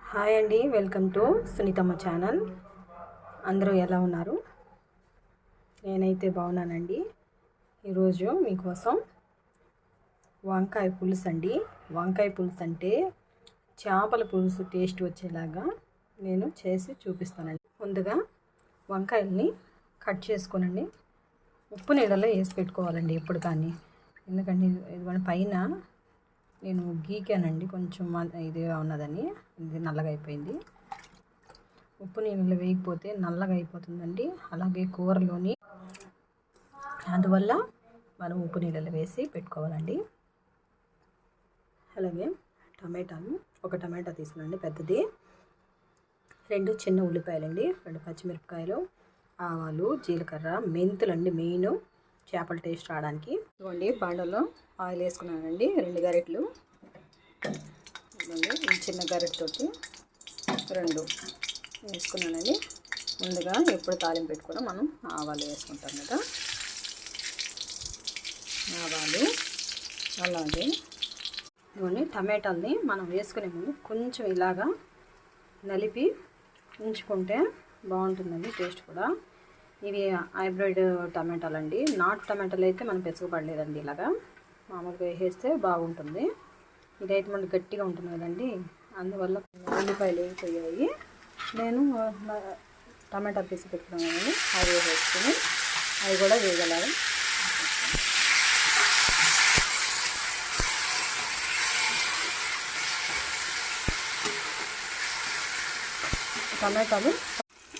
Hi అండి, welcome to సునీతమ్మ channel. అందరూ ఎలా ఉన్నారు? నేనైతే బాగున్నానండి. ఈరోజు మీకోసం వంకాయ పులుసు అండి. వంకాయ పులుసు అంటే చేపల పులుసు టేస్ట్ వచ్చేలాగా నేను చేసి చూపిస్తానండి. ముందుగా వంకాయల్ని కట్ చేసుకోనండి. ఉప్పు నీళ్ళలో వేసి పెట్టుకోవాలండి ఎప్పుడు కానీ. ఎందుకంటే ఇది పైన నేను గీకానండి, కొంచెం ఇదిగా ఉన్నదని. ఇది నల్లగా అయిపోయింది. ఉప్పు నీళ్ళలో వేయకపోతే నల్లగా అయిపోతుందండి, అలాగే కూరలోని. అందువల్ల మనం ఉప్పు నీళ్ళలో వేసి పెట్టుకోవాలండి. అలాగే ఒక టమాటా తీసుకున్నాండి పెద్దది, 2 చిన్న ఉల్లిపాయలండి, 2 పచ్చిమిరపకాయలు, ఆవాలు, జీలకర్ర, మెంతులండి మెయిన్ చేపల టేస్ట్ రావడానికి. ఇదిగోండి బాండలో ఆయిల్ వేసుకున్నానండి, 2 గరిటెలు. ఇదిగోండి ఈ చిన్న గరిటెతోటి 2 వేసుకున్నానండి. ముందుగా ఎప్పుడు తాలింపు పెట్టుకున్నా మనం ఆవాలు వేసుకుంటాం కదా, ఆవాలు. అలాగే ఇదిగోండి టమాటాలని మనం వేసుకునే ముందు కొంచెం ఇలాగా నలిపి ఉంచుకుంటే బాగుంటుందండి టేస్ట్ కూడా. ఇవి హైబ్రిడ్ టమాటాలు అండి, నాటు టమాటాలు అయితే మనం పెసగపడలేదండి. ఇలాగా మామూలుగా వేసేస్తే బాగుంటుంది. ఇదైతే మనకు గట్టిగా ఉంటుంది కదండి, అందువల్ల ఉల్లిపాయలు వేగిపోయాయి. నేను టమాటా పీసి పెట్టుకున్నాను, అవి వేసుకొని అవి కూడా వేగలాగా.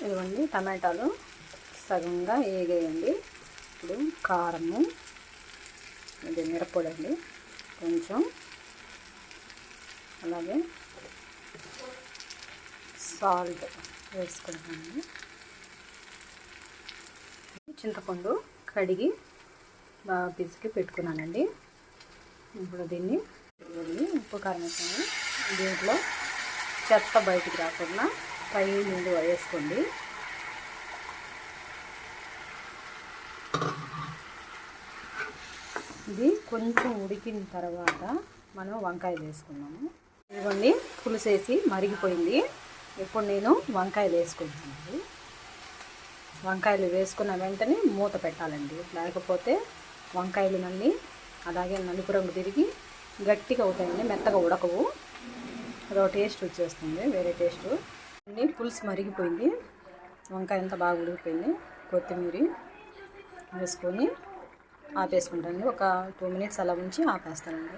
ఇదిగోండి టమాటాలు సగంగా వేగేయండి. ఇప్పుడు కారము, ఇది మిరప్పొడి అండి కొంచెం, అలాగే సాల్ట్ వేసుకుంటాను. చింతపండు కడిగి బాగా పిసికి పెట్టుకున్నానండి. ఇప్పుడు దీన్ని ఉప్పు కారం వేసాను. దీంట్లో చెత్త బయటికి రాకుండా పై నుండి వేసుకోండి. ఇది కొంచెం ఉడికిన తర్వాత మనం వంకాయలు వేసుకున్నాము. ఇదిగోండి పులుసు వేసి మరిగిపోయింది. ఇప్పుడు నేను వంకాయలు వేసుకుంటున్నాను. వంకాయలు వేసుకున్న వెంటనే మూత పెట్టాలండి, లేకపోతే వంకాయలు మళ్ళీ అలాగే నలుపు రంగు తిరిగి గట్టిగా అవుతాయండి, మెత్తగా ఉడకవు. అదో టేస్ట్ వచ్చేస్తుంది, వేరే టేస్ట్. పులుసు మరిగిపోయింది, వంకాయ అంతా బాగా ఉడికిపోయింది. కొత్తిమీర వేసుకొని ఆపేసుకుంటానండి. ఒక 2 మినిట్స్ అలా ఉంచి ఆపేస్తానండి.